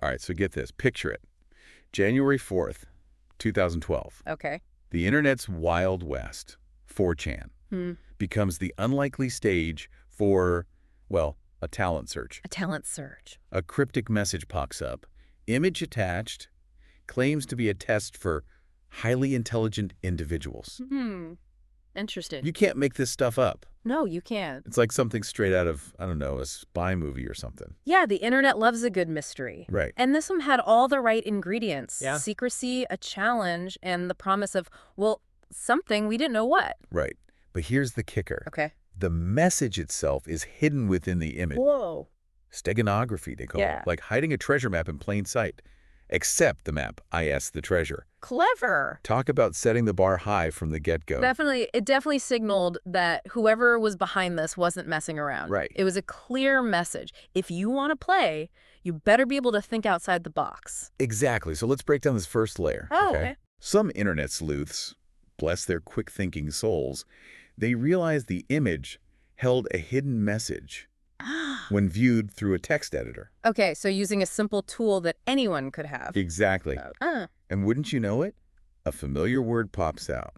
All right, so get this. Picture it. January 4th, 2012. Okay. The internet's Wild West, 4chan, becomes the unlikely stage for, well, a talent search. A talent search. A cryptic message pops up. Image attached, claims to be a test for highly intelligent individuals. Interesting. You can't make this stuff up. No, you can't. It's like something straight out of, I don't know, a spy movie or something. Yeah, the internet loves a good mystery. Right. And this one had all the right ingredients. Yeah. Secrecy, a challenge, and the promise of, well, something we didn't know what. Right. But here's the kicker. Okay. The message itself is hidden within the image. Whoa. Steganography, they call it. Like hiding a treasure map in plain sight. Except the map, i.e. the treasure. Clever. Talk about setting the bar high from the get-go. It definitely signaled that whoever was behind this wasn't messing around. Right. It was a clear message. If you want to play, you better be able to think outside the box. Exactly. So let's break down this first layer. Oh, okay. Some internet sleuths, bless their quick-thinking souls, they realized the image held a hidden message when viewed through a text editor. Okay, so using a simple tool that anyone could have. Exactly. Uh. And wouldn't you know it? A familiar word pops out.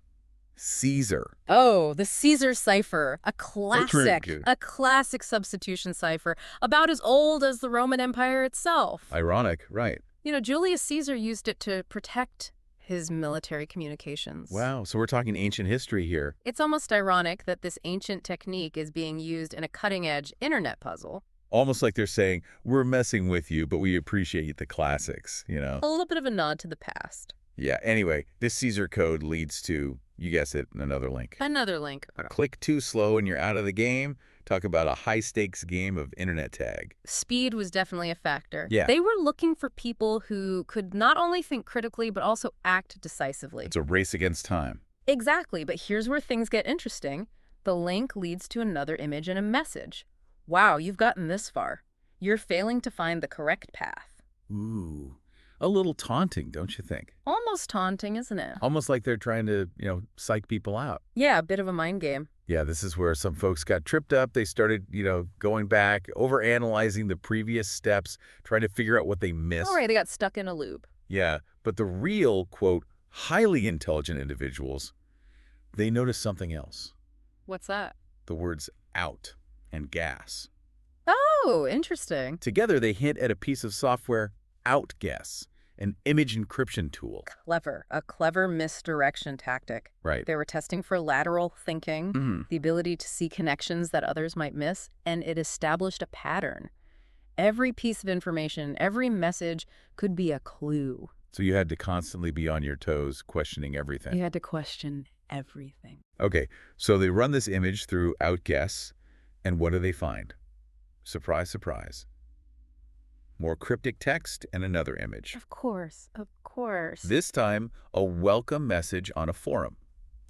Caesar. Oh, the Caesar cipher, a classic substitution cipher, about as old as the Roman Empire itself. Ironic, right. You know, Julius Caesar used it to protect his military communications. Wow, so we're talking ancient history here. It's almost ironic that this ancient technique is being used in a cutting-edge internet puzzle. Almost like they're saying, we're messing with you, but we appreciate the classics, you know? A little bit of a nod to the past. Yeah, anyway, this Caesar code leads to, you guess it, another link. Another link. Click too slow and you're out of the game. Talk about a high-stakes game of internet tag. Speed was definitely a factor. Yeah. They were looking for people who could not only think critically, but also act decisively. It's a race against time. Exactly, but here's where things get interesting. The link leads to another image and a message. Wow, you've gotten this far. You're failing to find the correct path. Ooh, a little taunting, don't you think? Almost taunting, isn't it? Almost like they're trying to, psych people out. Yeah, a bit of a mind game. Yeah, this is where some folks got tripped up. They started, going back, overanalyzing the previous steps, trying to figure out what they missed. All right, they got stuck in a loop. Yeah, but the real, quote, highly intelligent individuals, they noticed something else. What's that? The words out and gas. Oh, interesting. Together, they hint at a piece of software, outguess, an image encryption tool. Clever. A clever misdirection tactic. Right. They were testing for lateral thinking, the ability to see connections that others might miss, and it established a pattern. Every piece of information, every message could be a clue. So you had to constantly be on your toes, questioning everything. You had to question everything. Okay, so they run this image through outguess, and what do they find? Surprise, surprise. More cryptic text and another image. Of course, of course. This time, a welcome message on a forum.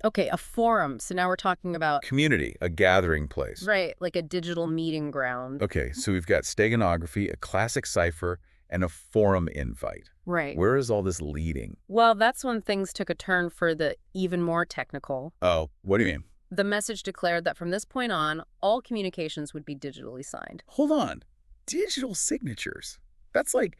Okay, a forum. So now we're talking about... Community, a gathering place. Right, like a digital meeting ground. Okay, so we've got steganography, a classic cipher, and a forum invite. Right. Where is all this leading? Well, that's when things took a turn for the even more technical. Oh, what do you mean? The message declared that from this point on, all communications would be digitally signed. Hold on. Digital signatures. That's like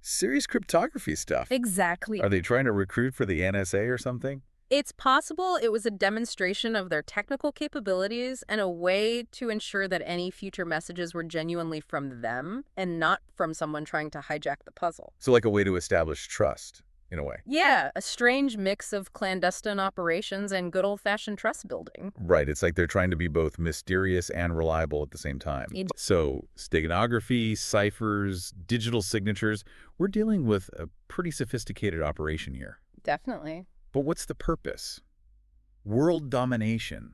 serious cryptography stuff. Exactly. Are they trying to recruit for the NSA or something? It's possible it was a demonstration of their technical capabilities and a way to ensure that any future messages were genuinely from them and not from someone trying to hijack the puzzle. So like a way to establish trust, in a way. Yeah, a strange mix of clandestine operations and good old-fashioned trust building. Right, it's like they're trying to be both mysterious and reliable at the same time. So steganography, ciphers, digital signatures, we're dealing with a pretty sophisticated operation here. Definitely. But what's the purpose? World domination,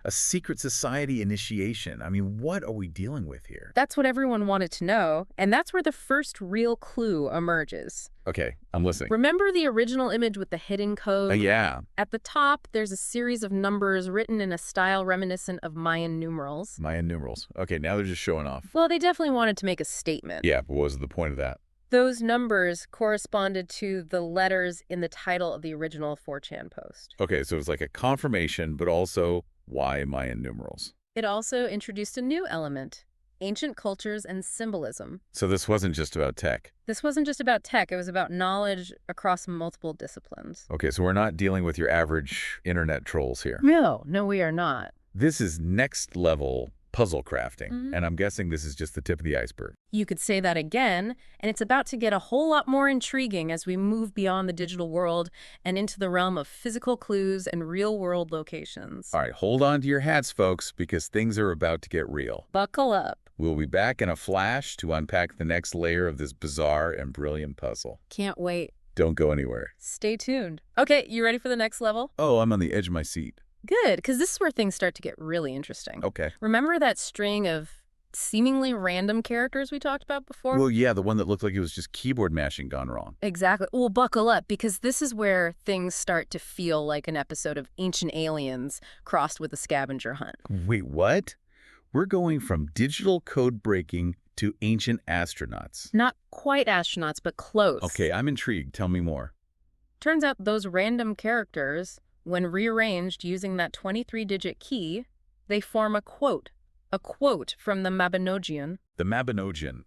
a secret society initiation. I mean, what are we dealing with here? That's what everyone wanted to know, and that's where the first real clue emerges. Okay, I'm listening. Remember the original image with the hidden code? Yeah. At the top, there's a series of numbers written in a style reminiscent of Mayan numerals. Mayan numerals. Okay, now they're just showing off. Well, they definitely wanted to make a statement. Yeah, but what was the point of that? Those numbers corresponded to the letters in the title of the original 4chan post. Okay, so it's like a confirmation, but also why Mayan numerals? It also introduced a new element, ancient cultures and symbolism. So this wasn't just about tech. This wasn't just about tech. It was about knowledge across multiple disciplines. Okay, so we're not dealing with your average internet trolls here. No, we are not. This is next level puzzle crafting, and I'm guessing this is just the tip of the iceberg. You could say that again, and it's about to get a whole lot more intriguing as we move beyond the digital world and into the realm of physical clues and real-world locations. All right, hold on to your hats, folks, because things are about to get real. Buckle up. We'll be back in a flash to unpack the next layer of this bizarre and brilliant puzzle. Can't wait. Don't go anywhere. Stay tuned. Okay, you ready for the next level? Oh, I'm on the edge of my seat. Good, because this is where things start to get really interesting. Okay. Remember that string of seemingly random characters we talked about before? Well, yeah, the one that looked like it was just keyboard mashing gone wrong. Exactly. Well, buckle up, because this is where things start to feel like an episode of Ancient Aliens crossed with a scavenger hunt. Wait, what? We're going from digital code breaking to ancient astronauts. Not quite astronauts, but close. Okay, I'm intrigued. Tell me more. Turns out those random characters, when rearranged using that 23-digit key, they form a quote. A quote from the Mabinogion. The Mabinogion.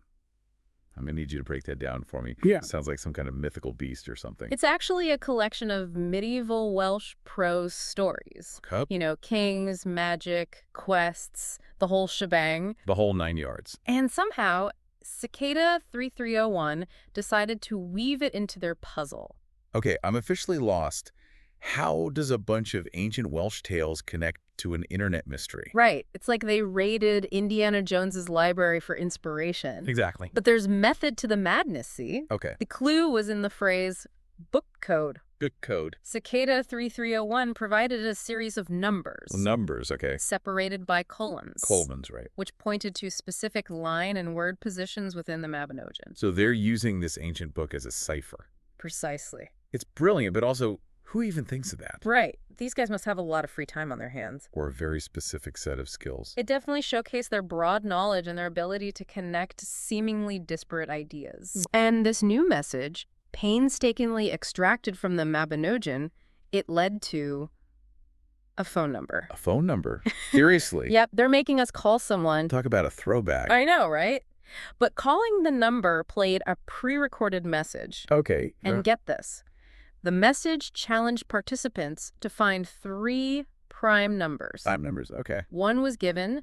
I'm going to need you to break that down for me. Yeah. It sounds like some kind of mythical beast or something. It's actually a collection of medieval Welsh prose stories. Cup? You know, kings, magic, quests, the whole shebang. The whole 9 yards. And somehow, Cicada 3301 decided to weave it into their puzzle. Okay, I'm officially lost. How does a bunch of ancient Welsh tales connect to an internet mystery? Right. It's like they raided Indiana Jones's library for inspiration. Exactly. But there's method to the madness, see? Okay. The clue was in the phrase book code. Good code. Cicada 3301 provided a series of numbers. Numbers, okay. Separated by colons. Colvins, right. Which pointed to specific line and word positions within the Mabinogion. So they're using this ancient book as a cipher. Precisely. It's brilliant, but also, who even thinks of that? Right. These guys must have a lot of free time on their hands. Or a very specific set of skills. It definitely showcased their broad knowledge and their ability to connect seemingly disparate ideas. And this new message, painstakingly extracted from the Mabinogion, it led to a phone number. A phone number? Seriously? Yep, they're making us call someone. Talk about a throwback. I know, right? But calling the number played a pre-recorded message. Okay. And get this. The message challenged participants to find 3 prime numbers. Prime numbers, okay. One was given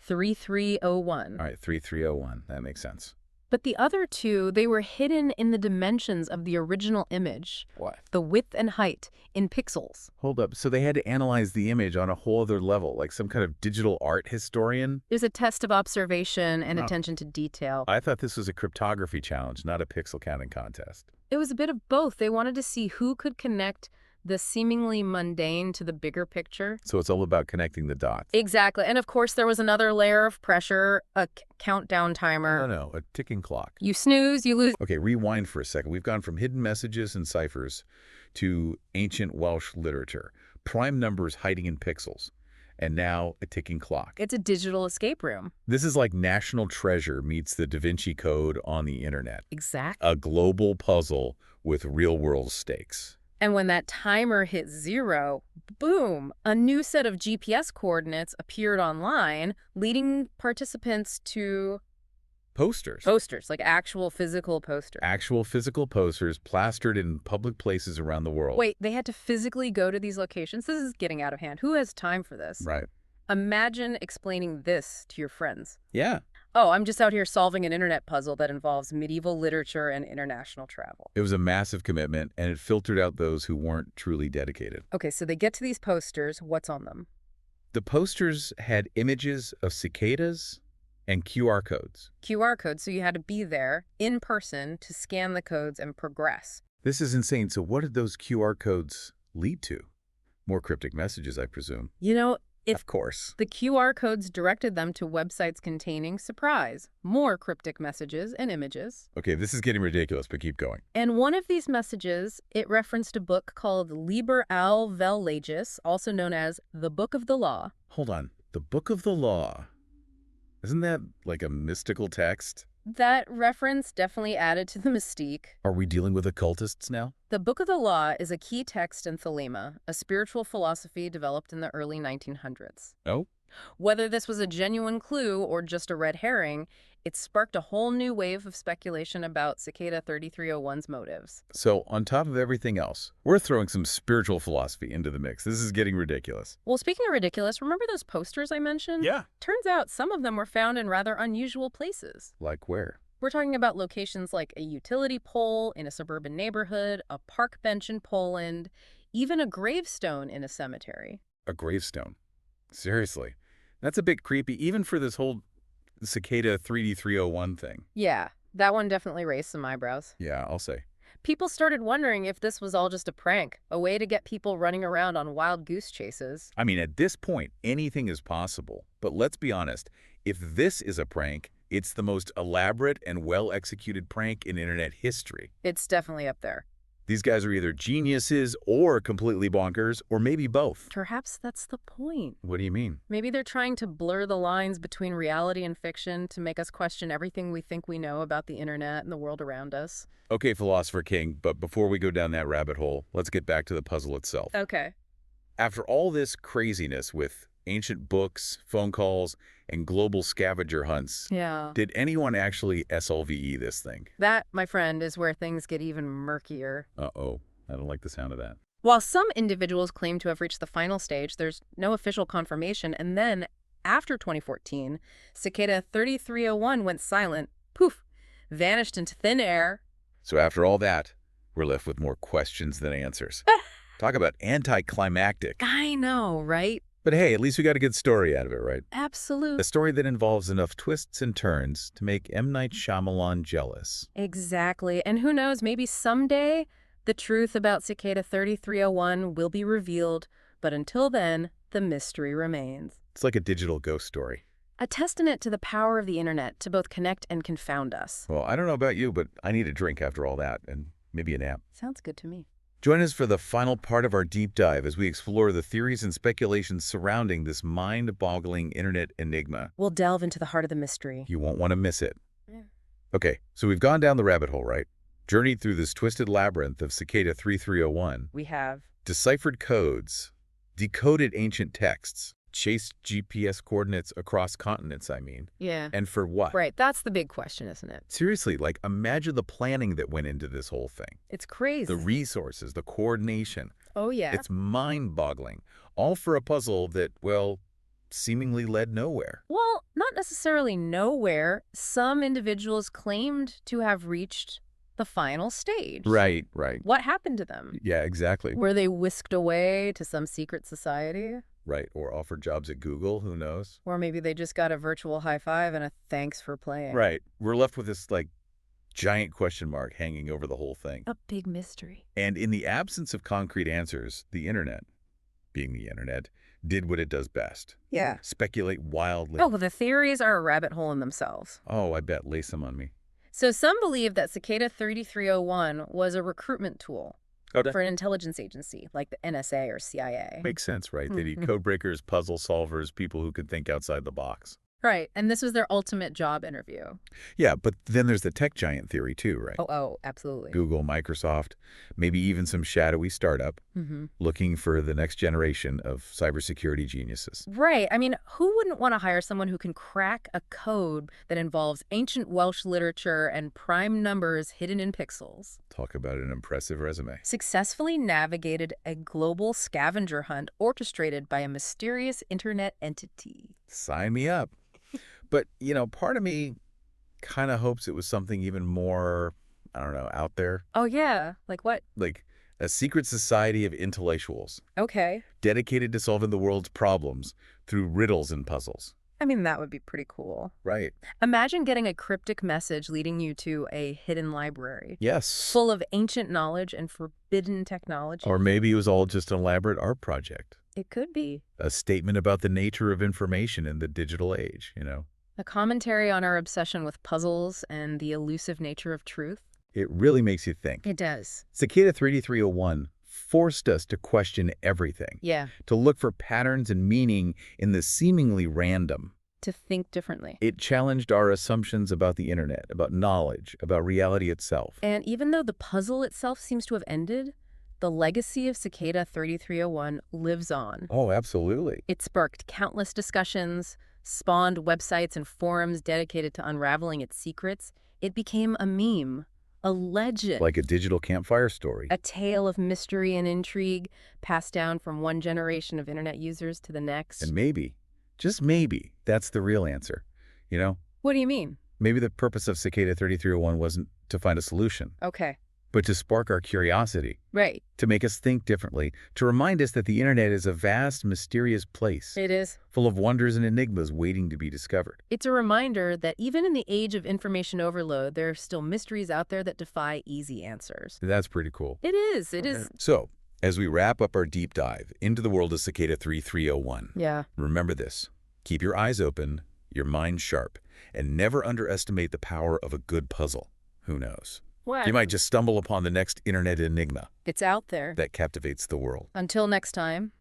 3301. All right, 3301. That makes sense. But the other 2, they were hidden in the dimensions of the original image. What? The width and height in pixels. Hold up. So they had to analyze the image on a whole other level, like some kind of digital art historian? There's a test of observation and attention to detail. I thought this was a cryptography challenge, not a pixel counting contest. It was a bit of both. They wanted to see who could connect the seemingly mundane to the bigger picture. So it's all about connecting the dots. Exactly. And of course, there was another layer of pressure, a countdown timer. No, a ticking clock. You snooze, you lose. Okay, rewind for a second. We've gone from hidden messages and ciphers to ancient Welsh literature, prime numbers hiding in pixels, and now a ticking clock. It's a digital escape room. This is like National Treasure meets the Da Vinci Code on the internet. Exactly. A global puzzle with real-world stakes. And when that timer hit 0, boom, a new set of GPS coordinates appeared online, leading participants to Posters. posters, like actual physical posters. Actual physical posters plastered in public places around the world. Wait, they had to physically go to these locations? This is getting out of hand. Who has time for this? Right. Imagine explaining this to your friends. Yeah. Oh, I'm just out here solving an internet puzzle that involves medieval literature and international travel. It was a massive commitment, and it filtered out those who weren't truly dedicated. Okay, so they get to these posters. What's on them? The posters had images of cicadas and QR codes. QR codes, so you had to be there in person to scan the codes and progress. This is insane. So what did those QR codes lead to? More cryptic messages, I presume. You know, Of course. the QR codes directed them to websites containing, surprise, more cryptic messages and images. Okay, this is getting ridiculous, but keep going. And one of these messages, it referenced a book called Liber al Vel Legis, also known as the Book of the Law. Hold on. The Book of the Law. Isn't that like a mystical text? That reference definitely added to the mystique. Are we dealing with occultists now? The Book of the Law is a key text in Thelema, a spiritual philosophy developed in the early 1900s. Oh, Whether this was a genuine clue or just a red herring, it sparked a whole new wave of speculation about Cicada 3301's motives. So on top of everything else, we're throwing some spiritual philosophy into the mix. This is getting ridiculous. Well, speaking of ridiculous, remember those posters I mentioned? Yeah. Turns out some of them were found in rather unusual places. Like where? We're talking about locations like a utility pole in a suburban neighborhood, a park bench in Poland, even a gravestone in a cemetery. A gravestone. Seriously. That's a bit creepy, even for this whole Cicada 3D301 thing. Yeah, that one definitely raised some eyebrows. Yeah, I'll say. People started wondering if this was all just a prank, a way to get people running around on wild goose chases. I mean, at this point, anything is possible. But let's be honest, if this is a prank, it's the most elaborate and well-executed prank in internet history. It's definitely up there. These guys are either geniuses or completely bonkers, or maybe both. Perhaps that's the point. What do you mean? Maybe they're trying to blur the lines between reality and fiction to make us question everything we think we know about the internet and the world around us. Okay, Philosopher King, but before we go down that rabbit hole, let's get back to the puzzle itself. Okay. After all this craziness with ancient books, phone calls, and global scavenger hunts, Yeah. did anyone actually SLVE this thing? That, my friend, is where things get even murkier. Uh-oh, I don't like the sound of that. While some individuals claim to have reached the final stage, there's no official confirmation. And then, after 2014, Cicada 3301 went silent, poof, vanished into thin air. So after all that, we're left with more questions than answers. Talk about anticlimactic. I know, right? But hey, at least we got a good story out of it, right? Absolutely. A story that involves enough twists and turns to make M. Night Shyamalan jealous. Exactly. And who knows, maybe someday the truth about Cicada 3301 will be revealed, but until then, the mystery remains. It's like a digital ghost story. A testament to the power of the internet to both connect and confound us. Well, I don't know about you, but I need a drink after all that, and maybe a nap. Sounds good to me. Join us for the final part of our deep dive as we explore the theories and speculations surrounding this mind-boggling internet enigma. We'll delve into the heart of the mystery. You won't want to miss it. Yeah. Okay, so we've gone down the rabbit hole, right? Journeyed through this twisted labyrinth of Cicada 3301. We have. Deciphered codes, decoded ancient texts, chased GPS coordinates across continents, I mean. Yeah. And for what? Right, that's the big question, isn't it? Seriously, like imagine the planning that went into this whole thing. It's crazy. The resources, the coordination. Oh, yeah. It's mind-boggling. All for a puzzle that, well, seemingly led nowhere. Well, not necessarily nowhere. Some individuals claimed to have reached the final stage. Right, right. What happened to them? Yeah, exactly. Were they whisked away to some secret society? Right, or offered jobs at Google, who knows? Or maybe they just got a virtual high five and a thanks for playing. Right. We're left with this, like, giant question mark hanging over the whole thing. A big mystery. And in the absence of concrete answers, the internet, being the internet, did what it does best. Yeah. Speculate wildly. Oh, well, the theories are a rabbit hole in themselves. Oh, I bet. Lay some on me. So some believe that Cicada 3301 was a recruitment tool Okay. for an intelligence agency like the NSA or CIA. Makes sense, right? They need code breakers, puzzle solvers, people who can think outside the box. Right, and this was their ultimate job interview. Yeah, but then there's the tech giant theory too, right? Oh, absolutely. Google, Microsoft, maybe even some shadowy startup Mm-hmm. looking for the next generation of cybersecurity geniuses. Right. I mean, who wouldn't want to hire someone who can crack a code that involves ancient Welsh literature and prime numbers hidden in pixels? Talk about an impressive resume. Successfully navigated a global scavenger hunt orchestrated by a mysterious internet entity. Sign me up. But, you know, part of me kind of hopes it was something even more, I don't know, out there. Oh, yeah. Like what? Like a secret society of intellectuals Okay. dedicated to solving the world's problems through riddles and puzzles. I mean, that would be pretty cool. Right. Imagine getting a cryptic message leading you to a hidden library Yes. full of ancient knowledge and forbidden technology. Or maybe it was all just an elaborate art project. It could be. A statement about the nature of information in the digital age, you know. A commentary on our obsession with puzzles and the elusive nature of truth. It really makes you think. It does. Cicada 3D301 forced us to question everything, Yeah. to look for patterns and meaning in the seemingly random. To think differently. It challenged our assumptions about the internet, about knowledge, about reality itself. And even though the puzzle itself seems to have ended, the legacy of Cicada 3301 lives on. Oh, absolutely. It sparked countless discussions, spawned websites and forums dedicated to unraveling its secrets. It became a meme, a legend, Like a digital campfire story. a tale of mystery and intrigue passed down from one generation of internet users to the next. And maybe, just maybe, that's the real answer. You know, What do you mean? maybe the purpose of Cicada 3301 wasn't to find a solution, Okay. but to spark our curiosity, Right. to make us think differently, to remind us that the internet is a vast, mysterious place, It is. full of wonders and enigmas waiting to be discovered. It's a reminder that even in the age of information overload, there are still mysteries out there that defy easy answers. That's pretty cool. It is. It is. So, as we wrap up our deep dive into the world of Cicada 3301, Yeah. remember this. Keep your eyes open, your mind sharp, and never underestimate the power of a good puzzle. Who knows? What? You might just stumble upon the next internet enigma It's out there. that captivates the world. Until next time.